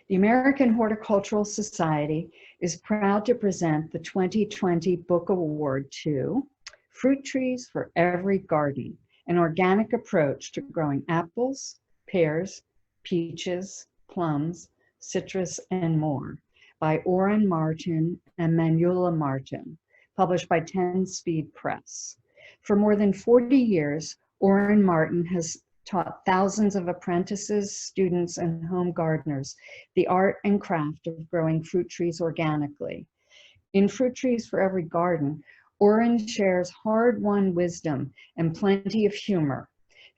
The American Horticultural Society is proud to present the 2020 Book Award to Fruit Trees for Every Garden, an organic approach to growing apples, pears, peaches, plums, citrus, and more, by Orin Martin and Manjula Martin, published by 10 Speed Press. For more than 40 years, Orin Martin has taught thousands of apprentices, students, and home gardeners the art and craft of growing fruit trees organically. In Fruit Trees for Every Garden, Orin shares hard-won wisdom and plenty of humor,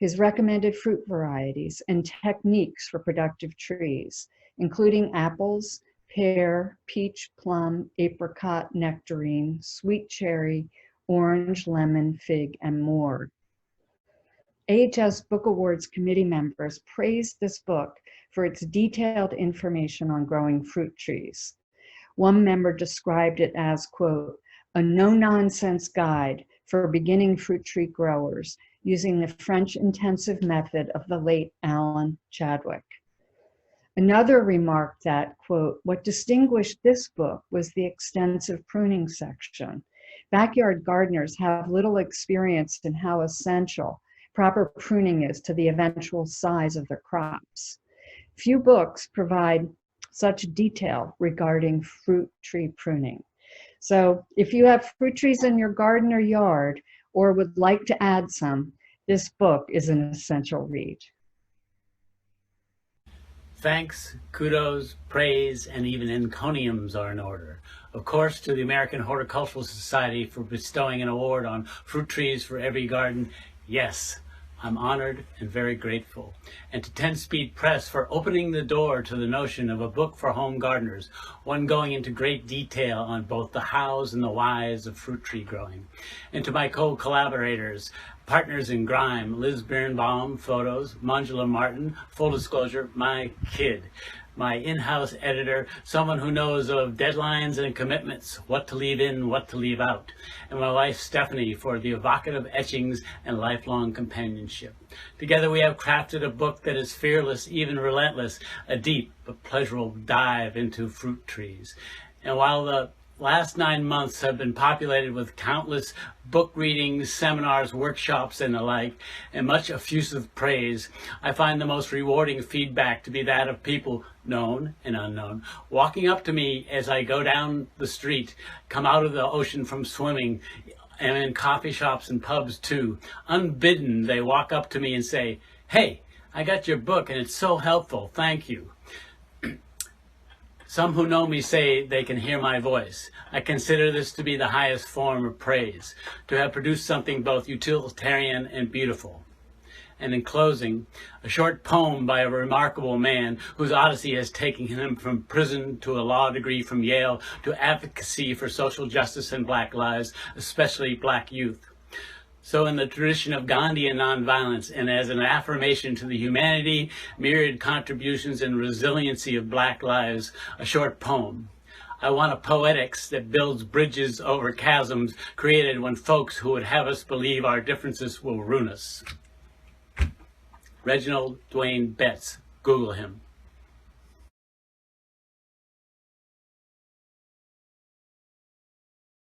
his recommended fruit varieties and techniques for productive trees, including apples, pear, peach, plum, apricot, nectarine, sweet cherry, orange, lemon, fig, and more. AHS Book Awards committee members praised this book for its detailed information on growing fruit trees. One member described it as, quote, a no-nonsense guide for beginning fruit tree growers using the French intensive method of the late Alan Chadwick. Another remarked that, quote, what distinguished this book was the extensive pruning section. Backyard gardeners have little experience in how essential proper pruning is to the eventual size of their crops. Few books provide such detail regarding fruit tree pruning. So if you have fruit trees in your garden or yard, or would like to add some, this book is an essential read. Thanks, kudos, praise, and even encomiums are in order. Of course, to the American Horticultural Society for bestowing an award on Fruit Trees for Every Garden. Yes, I'm honored and very grateful. And to 10 Speed Press for opening the door to the notion of a book for home gardeners, one going into great detail on both the hows and the whys of fruit tree growing. And to my co-collaborators, partners in grime, Liz Birnbaum, photos, Manjula Martin, full disclosure, my kid. My in-house editor, someone who knows of deadlines and commitments, what to leave in, what to leave out. And my wife, Stephanie, for the evocative etchings and lifelong companionship. Together we have crafted a book that is fearless, even relentless, a deep but pleasurable dive into fruit trees. And while the last 9 months have been populated with countless book readings, seminars, workshops, and the like, and much effusive praise, I find the most rewarding feedback to be that of people, known and unknown, walking up to me as I go down the street, come out of the ocean from swimming, and in coffee shops and pubs too. Unbidden, they walk up to me and say, hey, I got your book and it's so helpful, thank you. Some who know me say they can hear my voice. I consider this to be the highest form of praise, to have produced something both utilitarian and beautiful. And in closing, a short poem by a remarkable man whose odyssey has taken him from prison to a law degree from Yale to advocacy for social justice and Black lives, especially Black youth. So in the tradition of Gandhian nonviolence and as an affirmation to the humanity, myriad contributions and resiliency of Black lives, a short poem. I want a poetics that builds bridges over chasms created when folks who would have us believe our differences will ruin us. Reginald Dwayne Betts, Google him.